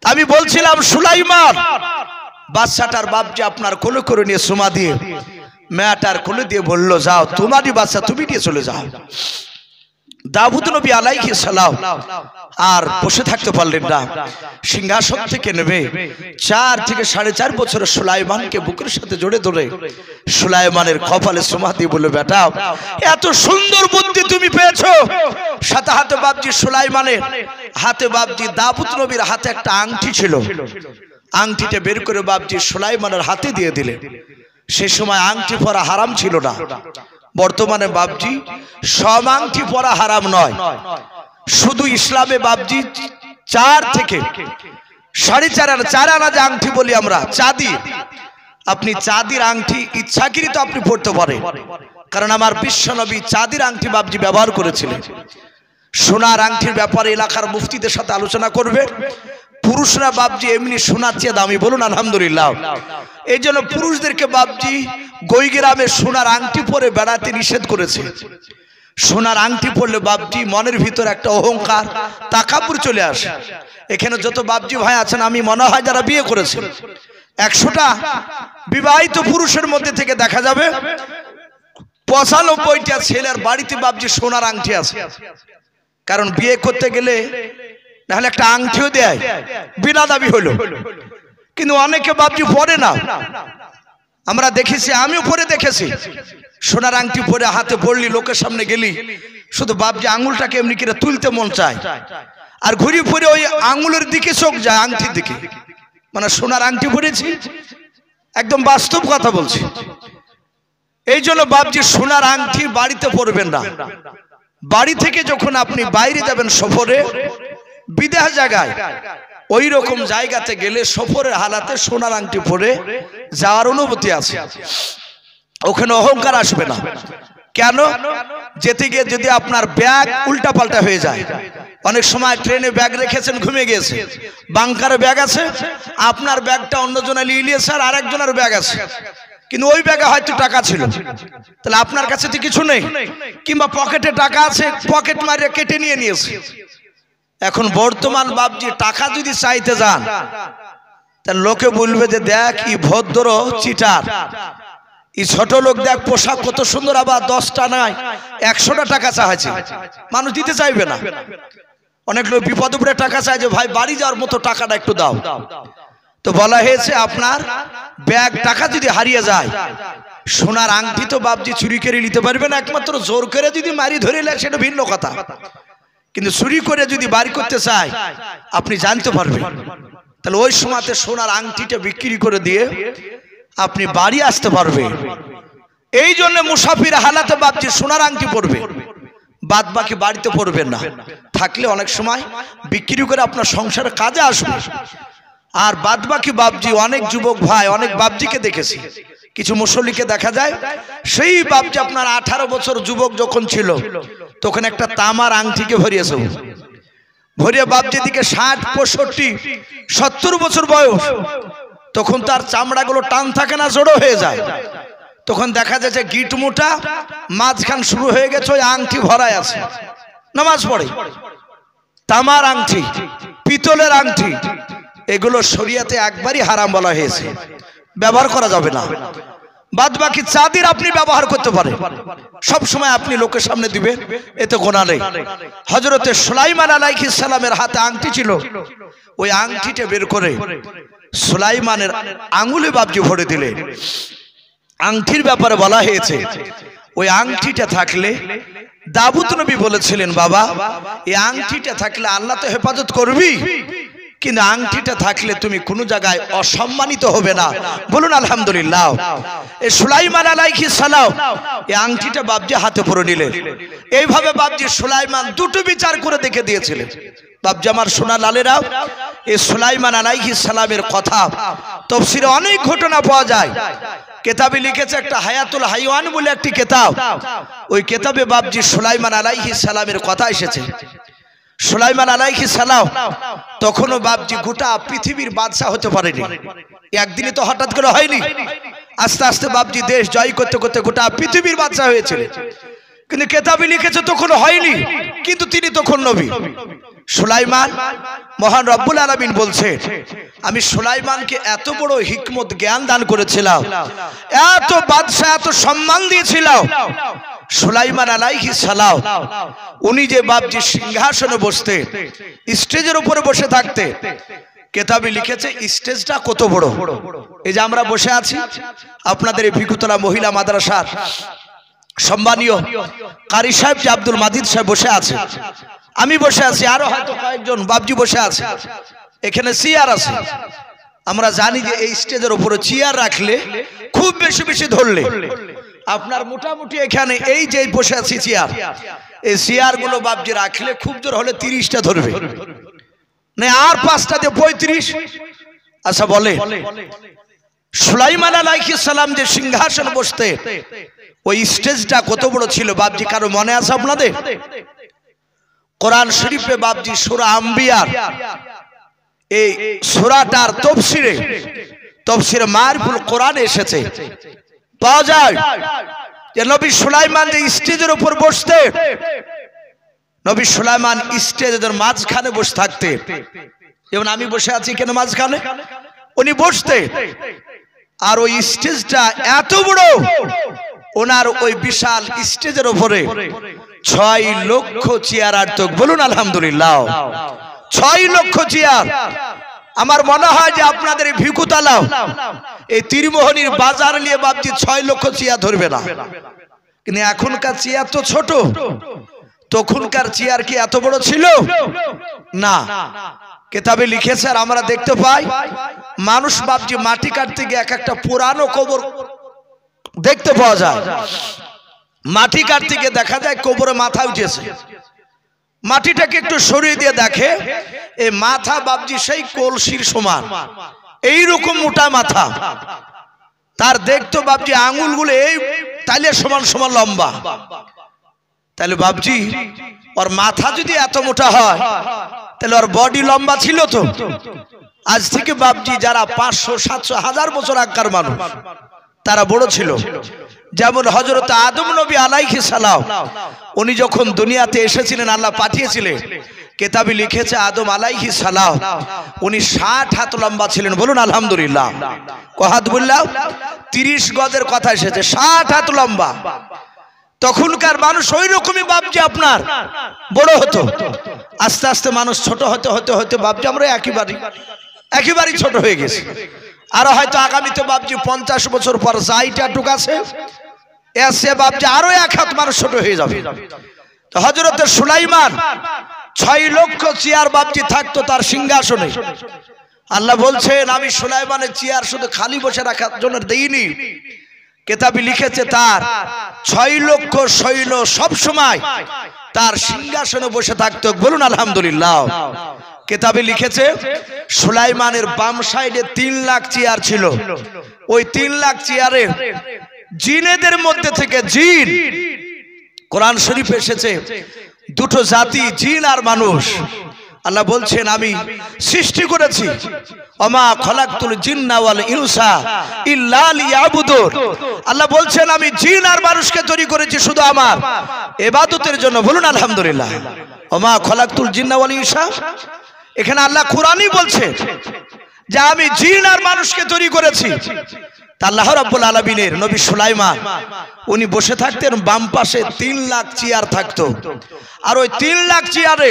আমি বলছিলাম সুলাইমান বাচ্চাটার বাপজি আপনার কোলে করে নিয়ে সুমা দিয়ে মেয়েটার কোলে দিয়ে বলল, যাও তোমারই বাচ্চা, তুমি নিয়ে চলে যাও। দাউদ নবী আলাইহিস সালাম আর বসে থাকতে পারলেন না, সিংহাসন থেকে নেমে 4 থেকে 4.5 বছরের সুলাইমানকে বুকের সাথে জড়ে ধরে সুলাইমানের কপালে চুমা দিয়ে বলে, বেটা এত সুন্দর বুদ্ধি তুমি পেয়েছো। সাথে হাতে বাপজি সুলাইমানের হাতে বাপজি দাউদ নবীর হাতে একটা আংটি ছিল, আংটিটা বের করে বাপজি সুলাইমানের হাতে দিয়ে দিলেন। সে সময় আংটি পরা হারাম ছিল না, বর্তমানে বাপজি সব আংটি পরা হারাম নয়। শুধু ইসলামে বাপজি 4 থেকে 4.5 আনা 4 আনা যে আংটি বলি আমরা চাঁদি, আপনি চাঁদির আংটি ইচ্ছাকৃত আপনি পড়তে পারেন, কারণ আমার বিশ্বনবী চাঁদির আংটি বাপজি ব্যবহার করেছিলেন। সোনার আংটির ব্যাপারে এলাকার মুফতিদের সাথে আলোচনা করবে। পুরুষরা বাপজি এমনি সোনার চেয়ে দামি, বলুন আলহামদুলিল্লাহ। এই জন্য পুরুষদেরকে বাপজি গৈগ্রামে সোনার আংটি পরে বেড়াতে নিষেধ করেছে। সোনার আংটি পরলে বাপজি মনের ভিতর একটা অহংকার তাকাব্বুর চলে আসে। এখানে যত বাপজি ভাই আছেন, আমি মনে হয় যারা বিয়ে করেছেন 100টা বিবাহিত পুরুষের মধ্যে থেকে দেখা যাবে 95টা ছেলের বাড়িতে বাপজি সোনার আংটি আছে। কারণ বিয়ে করতে গেলে নাহলে একটা আংটিও দেয়, বিনা দাবি হলো। কিন্তু অনেকে বাপজি পরে না, আমরা দেখেছি, আমিও পরে দেখেছি। সোনার আংটি পরে হাতে পড়লি, লোকের সামনে গেলি, শুধু বাপজি আঙুলটাকে এমনি করে তুলতে মন চায়, আর ঘুরি পরে ওই আঙুলের দিকে চোখ যায়, আংটির দিকে। মানে সোনার আংটি পরেছি, একদম বাস্তব কথা বলছি। এই জন্য বাপজি সোনার আংটি বাড়িতে পরবেন না। বাড়ি থেকে যখন আপনি বাইরে যাবেন সফরে, বিদেশ জায়গায়, ওই রকম জায়গাতে গেলে সফরের হালাতে সোনার আংটি পরে যাওয়ার অনুমতি আছে। ওখানে অহংকার আসবে না। কেন? যেতে গিয়ে যদি আপনার ব্যাগ উল্টা পাল্টা হয়ে যায়, অনেক সময় ট্রেনে ব্যাগ রেখেছেন, ঘুমিয়ে গিয়েছে, বাংকারে ব্যাগ আছে, আপনার ব্যাগটা অন্যজনে নিয়ে নিয়েছে, আর আরেকজনের ব্যাগ আছে, কিন্তু ওই ব্যাগে হয়তো টাকা ছিল, তাহলে আপনার কাছে তো কিছু নেই, কিংবা পকেটে টাকা আছে, পকেট মারিয়ে কেটে নিয়ে নিয়েছে। এখন বর্তমান বাপজি টাকা যদি চাইতে যান, তাহলে লোকে বলবে যে দেখ ই ভদ্র চিটার, ই ছোট লোক, দেখ পোশাক কত সুন্দর, আবার 10টা নয় 100টা টাকা চাইছে, মানুষ দিতে চাইবে না। অনেক লোক বিপদে পড়ে টাকা চায় যে ভাই বাড়ি যাওয়ার মতো টাকাটা একটু দাও। তো বলা হয়েছে আপনার ব্যাগ টাকা যদি হারিয়ে যায়, সোনার আংটি তো বাপজি চুরি করে নিতে পারবে না, একমাত্র জোর করে যদি মারি ধরে নেয় সেটা ভিন্ন কথা, কিন্তু চুরি করে যদি বাড়ি করতে চায় আপনি জানতে পারবেন। তাহলে ওই সময়তে সোনার আংটিটা বিক্রি করে দিয়ে আপনি বাড়ি আসতে পারবেন। এই জন্য মুসাফির হালাতে বাপজি সোনার আংটি পরবে, বাদ বাকি বাড়িতে পরবেন না। থাকলে অনেক সময় বিক্রি করে আপনার সংসারের কাজে আসবে। আর বাদ বাকি বাপজি অনেক যুবক ভাই, অনেক বাপজিকে দেখেছি, কিছু মুসল্লিকে দেখা যায়, সেই বাপজি আপনার 18 বছর যুবক যখন ছিল তখন একটা তামার আংটিকে ভরিয়েছে, ভরিয়ে বাপজি দিকে 60, 65, 70 বছর বয়স, তখন তার চামড়াগুলো টান থাকে না, জড়ো হয়ে যায়। তখন দেখা যাচ্ছে গিট মোটা, মাঝখান শুরু হয়ে গেছে, ওই আংটি ভরায় আছে, নামাজ পড়ে। তামার আংটি, পিতলের আংটি, এগুলো শরিয়াতে একবারই হারাম বলা হয়েছে, ব্যবহার করা যাবে না। বাদ বাকি চাঁদির আপনি ব্যবহার করতে পারেন, সব সময় আপনি লোকের সামনে দিবেন, এতে গোনা নেই। হযরতে সুলাইমান আলাইহিস সালামের হাতে আংটি ছিল, ওই আংটিটা বের করে সুলাইমানের আঙ্গুলে বাপজি ভরে দিলে। আংটির ব্যাপারে বলা হয়েছে ওই আংটিটা থাকলে, দাউদ নবী বলেছিলেন, বাবা এই আংটিটা থাকলে আল্লাহ তো হেফাজত করবি, কিন্তু আংটিটা থাকলে তুমি কোনো জায়গায় অসম্মানিত হবে না, বলুন আলহামদুলিল্লাহ। এই সুলাইমান আলাইহিস সালাম এই আংটিটা বাপজি হাতে পরে নিলেন। এইভাবে বাপজি সুলাইমান দুটো বিচার করে দেখে দিয়েছিলেন। বাপজি আমার সোনা লালেরা, এই সুলাইমান আলাইহিস সালামের কথা তাফসীরে অনেক ঘটনা পাওয়া যায়। কিতাবে লিখেছে একটা হায়াতুল হাইওয়ান বলে একটি কিতাব, ওই কিতাবে বাপজি সুলাইমান আলাইহিস সালামের কথা এসেছে। সুলাইমান আলাইহিস সালাম তখনও বাপজি গোটা পৃথিবীর বাদশা হতে পারেনি, একদিনে তো হঠাৎ করে হয়নি, আস্তে আস্তে বাপজি দেশ জয় করতে করতে গোটা পৃথিবীর বাদশা হয়েছিল। কিন্তু কেতাবে লিখেছে তখন হয়নি, কিন্তু তিনি তখন নবী। সুলাইমান, মহান রব্বুল আলামিন বলছে, আমি সুলাইমানকে এত বড় হিকমত জ্ঞান দান করেছিলাম, এত বাদশা, এত সম্মান দিয়েছিলাম। সুলাইমান আলাইহিস সালাম উনি যে বাপজি সিংহাসনে বসতে, স্টেজের উপরে বসে থাকতে, কেতাবে লিখেছে স্টেজটা কত বড়। এই যে আমরা বসে আছি, আপনাদের এই ভিকুতলা মহিলা মাদ্রাসার সম্মানীয় কারি সাহেব যে আব্দুল মাজিদ সাহেব বসে আছে, আমি বসে আছি, আরো হয়তো কয়েকজন বাপজি বসে আছে, এখানে চেয়ার আছে। আমরা জানি যে এই স্টেজের উপরে চেয়ার রাখলে, খুব বেশি বেশি ধরলে আপনার মোটামুটি এখানে এই যে বসে আছি চেয়ার, এই চেয়ার গুলো বাপজি রাখলে খুব জোর হলে 30টা ধরবে, না আর 5টা দিয়ে 35। আচ্ছা বলে সুলাইমান আলাইহিস সালাম যে সিংহাসন বসতে, ওই স্টেজটা কত বড় ছিল বাপজি, কারো মনে আছে আপনাদের? কোরআন শরীফে বাপজি সূরা আম্বিয়ার এই সূরাটার তফসিরে মারিফুল কোরআনে এসেছে, পাওয়া যায় যে নবী সুলাইমান যে স্টেজের উপর বসতে, নবী সুলাইমান স্টেজের মাঝখানে বসে থাকতে, যেমন আমি বসে আছি কেন মাঝখানে, উনি বসতে, আর ওই স্টেজটা এত বড়, ওনার ওই বিশাল স্টেজের উপরে 6 লক্ষ চেয়ার আর্ত, বলুন আলহামদুলিল্লাহ, 6 লক্ষ চেয়ার। আমার মনে হয় যে আপনাদের এই ভিকুতলা, এই তীরমোহনীর বাজার নিয়ে বাপজি 6 লক্ষ চেয়ার ধরবে না। কিন্তু এখনকার চেয়ার তো ছোট, তখনকার চেয়ার কি এত বড় ছিল? না। কেতাবে লিখেছে, আর আমরা দেখতে পাই, মানুষ বাপজি মাটি কাটতে গিয়ে এক একটা পুরানো কবর দেখতে পাওয়া যায়। মাটি কাটতে গিয়ে দেখা যায় কবরে মাথা উঠেছে, মাটিটাকে একটু সরিয়ে দিয়ে দেখে এই মাথা বাপজি সেই কলসির সমান, এইরকম মোটা মাথা, তার দেখতো বাপজি আঙুলগুলো এই তাইলে সমান সমান লম্বা। তাহলে বাপজি ওর মাথা যদি এত মোটা হয়, তাহলে ওর বডি লম্বা ছিল তো। আজ থেকে বাপজি যারা 500, 700, 1000 বছর আগকার মানুষ, তারা বড় ছিল। যেমন হযরত আদম নবী আলাইহিস সালাম, উনি যখন দুনিয়াতে এসেছিলেন, আল্লাহ পাঠিয়েছিলেন, কেতাবে লিখেছে আদম আলাইহিস সালাম উনি 60 হাত লম্বা ছিলেন, বলুন আলহামদুলিল্লাহ। কহাত বললাম 30 গজের কথা এসেছে, 60 হাত লম্বা। তখনকার মানুষ ওই রকমই বাপজি আপনার বড় হতো। আস্তে আস্তে মানুষ ছোট হতে হতে হতে বাপজি আমরা একেবারেই ছোট হয়ে গেছি। আর হয়তো আগামীতে বাপজি 50 বছর পর যাইটা ঢুকাছে, এসে বাপজি আরো 1 হাত মানুষ ছোট হয়ে যাবে। তো হযরত সুলাইমান 6 লক্ষ চেয়ার বাপজি থাকতো তার সিংহাসনে। আল্লাহ বলছেন, আমি সুলাইমানের চেয়ার শুধু খালি বসে রাখার জন্য দেইনি, কেতাবে লিখেছে তার 6 লক্ষ সৈন্য সব সময় তার সিংহাসনে বসে থাকতো, বলুন আলহামদুলিল্লাহ। কেতাবে লিখেছে সুলাইমানের বাম সাইডে 3 লাখ চেয়ার ছিল। ওই 3 লাখ চেয়ারে জিনেদের মধ্যে থেকে জিন, কোরআন শরীফে এসেছে 2টো জাতি, জিন আর মানুষ। আল্লাহ বলছেন, আমি সৃষ্টি করেছি, ওমা খলাকতুল জিন্না ওয়াল ইনসা ইল্লা লিয়াবুদুন। আল্লাহ বলছেন, আমি জিন আর মানুষকে তৈরি করেছি শুধু আমার ইবাদতের জন্য, বলুন আলহামদুলিল্লাহ। ওমা খলাকতুল জিন্না ওয়াল ইনসা, এখানে আল্লাহ কোরআনই বলছে যে আমি জিন আর মানুষকে তৈরি করেছি। আল্লাহ রাব্বুল আলামিনের নবী সুলাইমান উনি বসে থাকতেন, বাম পাশে 3 লাখ চেয়ার থাকতো। আর ওই 3 লাখ চেয়ারে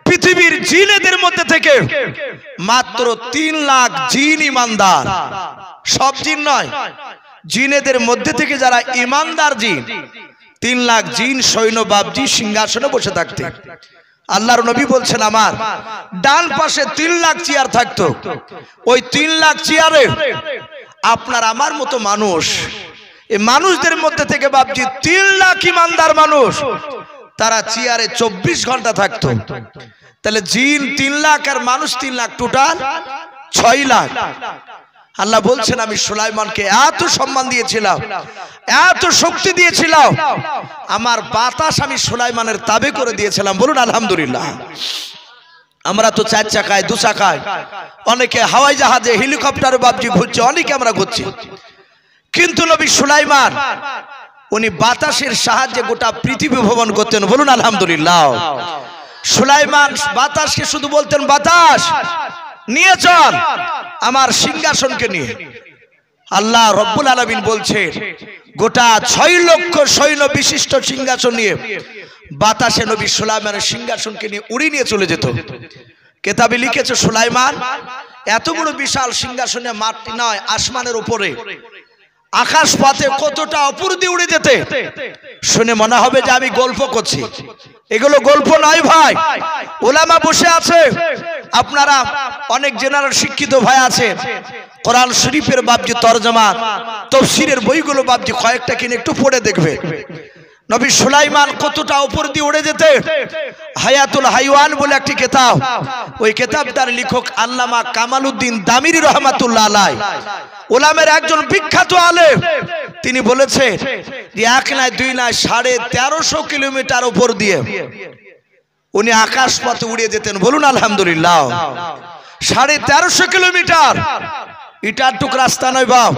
পৃথিবীর জিনেদের মধ্যে থেকে মাত্র 3 লাখ জিন ইমানদার, সব জিন নয়, জিনেদের মধ্যে থেকে যারা ইমানদার জিন, 3 লাখ জিন সৈন্য বাপজি সিংহাসনে বসে থাকতেন। আল্লাহর নবী বলছেন, আমার ডান পাশে 3 লাখ চেয়ার থাকতো। ওই 3 লাখ চেয়ারে আপনার আমার মতো মানুষ, এই মানুষদের মধ্যে থেকে বাপজি 3 লাখ ইমানদার মানুষ, তারা চেয়ারে 24 ঘন্টা থাকতো। তাহলে জিন 3 লাখ আর মানুষ 3 লাখ, টোটাল 6 লাখ। আল্লাহ বলছেন, আমি সুলাইমানকে এত সম্মান দিয়েছিলাম, এত শক্তি দিয়েছিলাম, আমার বাতাস আমি সুলাইমানের তাবে করে দিয়েছিলাম, বলুন আলহামদুলিল্লাহ। আমরা তো 4 চাকায়, 2 চাকায়, অনেকে হাওয়াই জাহাজে, হেলিকপ্টারে বাপজি ঘুরছে, অনেকে আমরা ঘুরছি। কিন্তু নবী সুলাইমান উনি বাতাসের সাহায্যে গোটা পৃথিবী ভ্রমণ করতেন, বলুন আলহামদুলিল্লাহ। সুলাইমান বাতাসকে শুধু বলতেন, বাতাস নিয়ে চল আমার সিংহাসনকে নিয়ে। আল্লাহ রব্বুল আলামিন বলছেন গোটা 6 লক্ষ সৈন্য বিশিষ্ট সিংহাসন নিয়ে বাতাসে নবী সুলাইমানের সিংহাসনকে নিয়ে উড়িয়ে নিয়ে চলে যেত। কেতাবে লিখেছে সুলাইমান এত বড় বিশাল সিংহাসনে মাটি নয়, আসমানের উপরে আকাশ পথে কতটা উপর দিয়ে উড়ে যেতে, শুনে মনে হবে যে আমি গল্প করছি। এগুলো গল্প নয় ভাই, ওলামা বসে আছে, আপনারা অনেক জেনারেল শিক্ষিত ভাই আছে, কোরআন শরীফের বাবজি তরজমা তাফসীরের বইগুলো বাবজি কয়েকটা কিনে একটু পড়ে দেখবে। নবী সুলাইমান কতটা উপর দিয়ে উড়ে যেতে। হায়াতুল হাইওয়ান বলে একটি কিতাব, ওই কিতাবটার লেখক আল্লামা কামালউদ্দিন দামিরি রহমাতুল্লাহ আলাইহি, ওলামের একজন বিখ্যাত আলেম, তিনি বলেছেন যে 1 নয় 2 নয় 1350 কিলোমিটার উপর দিয়ে উনি আকাশ পথে উড়ে যেতেন, বলুন আলহামদুলিল্লাহ। 1350 কিলোমিটার, এটাটুক রাস্তা নয় বাপ।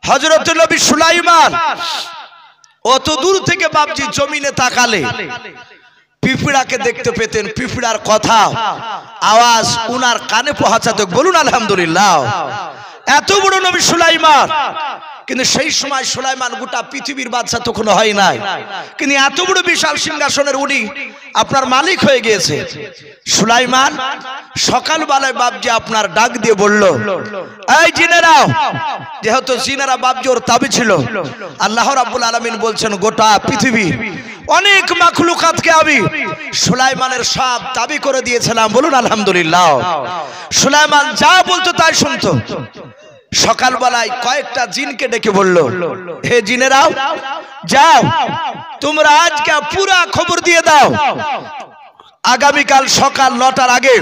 হযরত নবী সুলাইমান অত দূর থেকে বাপজি জমিনে তাকালে পিঁপড়াকে দেখতে পেতেন, পিঁপড়ার কথা আওয়াজ উনার কানে পৌঁছাতো, বলুন আলহামদুলিল্লাহ। এত বড় নবী সুলাইমান, কিন্তু সেই সময় সুলাইমান গোটা পৃথিবীর বাদশা তখন হয় নাই, কিন্তু এত বড় বিশাল সিংহাসনের উনি আপনার মালিক হয়ে গিয়েছে। সুলাইমান সকালবেলায় বাপজি আপনার ডাক দিয়ে বলল, এই জিনেরা, যেহেতু জিনেরা বাপজি ওর তাবি ছিল, আল্লাহ রাব্বুল আলামিন বলছেন গোটা পৃথিবী অনেক মাখলুকাতকে আমি সুলাইমানের সব তাবি করে দিয়েছিলাম, বলুন আলহামদুলিল্লাহ। সুলাইমান যা বলতো তাই শুনতো। সকালবেলায় কয়েকটা জিনকে ডেকে বলল, হে জিনেরাও, যাও তোমরা আজকে পুরা খবর দিয়ে দাও, আগামীকাল সকাল 9টার আগে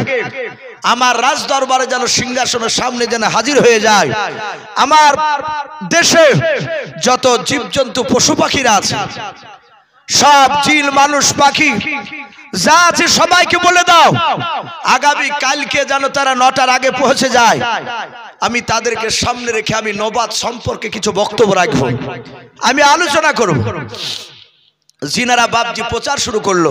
আমার রাজ দরবারে যেন সিংহাসনের সামনে যেন হাজির হয়ে যায় আমার দেশে যত জীবজন্তু পশু পাখিরা আছে, সব জিন মানুষ পাখি যা আছে সবাইকে বলে দাও আগামী কালকে যেন তারা 9টার আগে পৌঁছে যায়। আমি তাদেরকে সামনে রেখে আমি নবাত সম্পর্কে কিছু বক্তব্য রাখব, আমি আলোচনা করব। জিনারা বাপজি প্রচার শুরু করলো।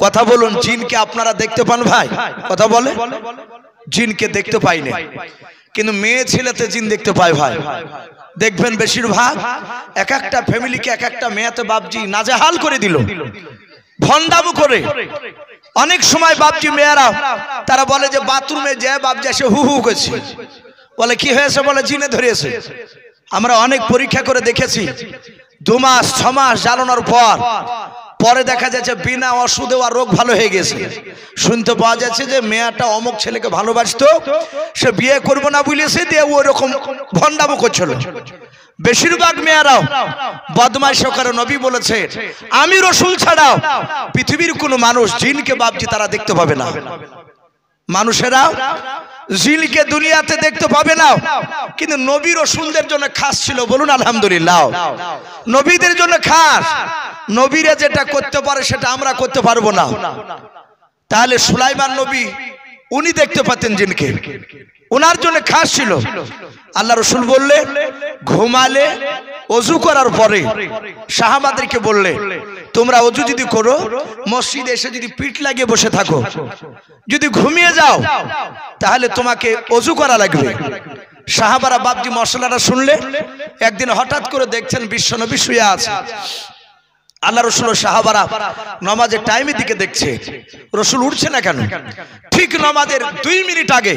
কথা বলুন, জিনকে আপনারা দেখতে পান ভাই? কথা বলে, জিনকে দেখতে পাই না, কিন্তু মেয়ে ছেলেতে জিন দেখতে পায় ভাই। দেখবেন বেশিরভাগ এক একটা ফ্যামিলিকে এক একটা মেয়েতে বাপজি নাজেহাল করে দিল, ভন্ডামু করে। অনেক সময় বাপজি মেয়েরা তারা বলে যে বাথরুমে যায় বাপজি এসে হু হু করছে, বলে কি হয়েছে, বলে জিনে ধরেছে। আমরা অনেক পরীক্ষা করে দেখেছি, 2 মাস 6 মাস জ্বালানোর পরে দেখা যাচ্ছে বিনা ওষুধে আর রোগ ভালো হয়ে গেছে। শুনতে পাওয়া যাচ্ছে যে মেয়েটা অমুক ছেলেকে ভালোবাসতো, সে বিয়ে করবো না বলেছে, দিয়ে ওই রকম ভন্ডামো করছিল। বেশিরভাগ মেয়েরাও বদমাইশ করে। নবী বলেছে আমি রসুল ছাড়াও পৃথিবীর কোনো মানুষ জিনকে বাপজি তারা দেখতে পাবে না। মানুষেরা জিনকে দুনিয়াতে দেখতে পাবে না, কিন্তু নবী রাসূলদের জন্য খাস ছিল, বলুন আলহামদুলিল্লাহ। নবীদের জন্য খাস, নবীরা যেটা করতে পারে সেটা আমরা করতে পারবো না। তাহলে সুলাইমান নবী উনি দেখতে পেতেন জিনকে, ওনার জন্য খাস ছিল। আল্লাহ রাসূল বললে ঘুমালে ওযু করার পরে সাহাবাদেরকে বললে তোমরা ওযু যদি করো, মসজিদে এসে যদি পিঠ লাগিয়ে বসে থাকো, যদি ঘুমিয়ে যাও তাহলে তোমাকে ওযু করা লাগবে। সাহাবারা বাপজি মশলাটা শুনলে একদিন হঠাৎ করে দেখছেন বিশ্বনবী শুয়ে আছে। আল্লাহ রাসূল সাহাবারা নামাজের টাইমের দিকে দেখছে, রাসূল উঠছে না কেন। ঠিক নামাজের 2 মিনিট আগে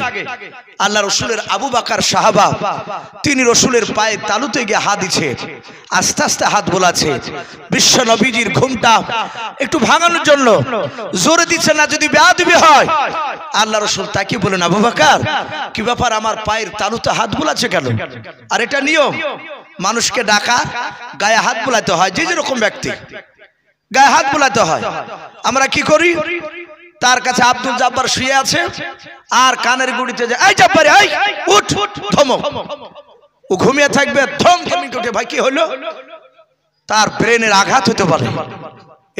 আল্লাহ রাসূলের আবু বকর সাহাবা, তিনি রাসূলের পায়ে তালুতে গিয়ে হাত দিচ্ছে, আস্তে আস্তে হাত বোলাচ্ছে বিশ্ব নবীজির ঘুমটা একটু ভাঙানোর জন্য। জোরে দিচ্ছে না, যদি বেয়াদবি হয়। আল্লাহ রাসূল তাকে বলেন আবু বকর কি ব্যাপার, আমার পায়ের তালুতে হাত বোলাচ্ছে কেন? আর এটা নিয়ম, মানুষকে ডাকা গায়ে হাত বোলাতে হয়, যে যেরকম ব্যক্তি গায়ে হাত বোলাতে হয়। আমরা কি করি, তার কাছে আব্দুল জব্বার শুয়ে আছে আর কানের গুড়িতে যায়, এই জব্বার এই উঠ, ধমক। ও ঘুমিয়ে থাকবে, ধম ধম করে ভাই কি হলো, তার ব্রেনের আঘাত হতে পারে।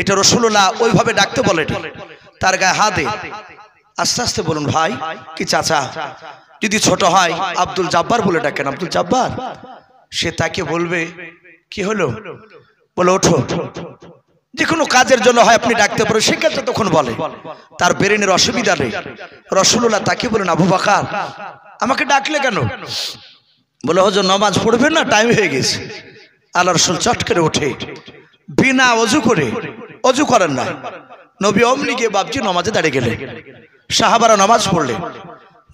এটা রাসূলুল্লাহ ওইভাবে ডাকতে বলে, তার গায়ে হাত দে। আস্তে আস্তে বলুন ভাই কি চাচা, যদি ছোট হয় আব্দুল জব্বার বলে ডাকেন, আব্দুল জব্বার। সে তাকে বলবে কি হলো? বলে ওঠো। যে কোনো কাজের জন্য হয় আপনি ডাকতে পারেন, সেক্ষেত্রে তখন বলে তার ব্রেনের অসুবিধা নেই। রাসূলুল্লাহ তাকে বলেন, আবু বকর আমাকে ডাকলে কেন? বলে হুজুর নামাজ পড়বেন না, টাইম হয়ে গেছে। আল্লাহ রাসূল চট করে ওঠে, বিনা ওযু করে, ওযু করেন না, নবী অমনি গিয়ে বাপজি নামাজে দাঁড়িয়ে গেলেন। সাহাবারা নামাজ পড়লেন।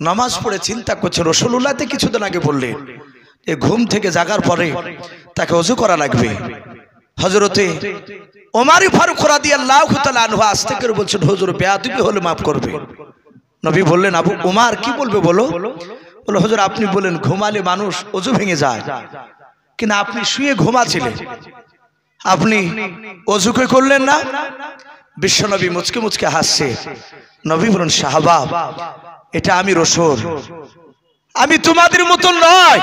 নামাজ পড়ে চিন্তা করছে, রাসূলুল্লাহ তো কিছুদিন আগে বললেন যে ঘুম থেকে জাগার পরে তাকে ওযু করা লাগবে। হযরতে ওমর ফারুক রাদিয়াল্লাহু তাআলা আনহু আস্তে করে বলছেন, হুজুর বেয়াদবি হলে মাফ করবে। নবী বললেন, আবু ওমর কি বলবে বলো? বলে হুজুর আপনি বলেন ঘুমালে মানুষ ওযু ভেঙে যায়, কিন্তু আপনি শুয়ে ঘুমাচ্ছিলেন, আপনি ওযু করলেন না? বিশ্বনবী মুচকে মুচকে হাসছে। নবী বলেন, সাহাবা এটা আমি রাসূল, আমি তোমাদের মতো নয়।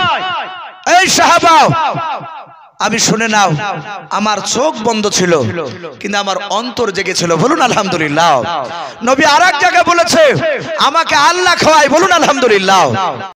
এই সাহাবা আমি শুনে নাও, আমার চোখ বন্ধ ছিল কিন্তু আমার অন্তর জেগেছিল। বলুন আলহামদুলিল্লাহ। নবী আরেক জায়গায় বলেছে, আমাকে আল্লাহ খাওয়ায়। বলুন আলহামদুলিল্লাহ।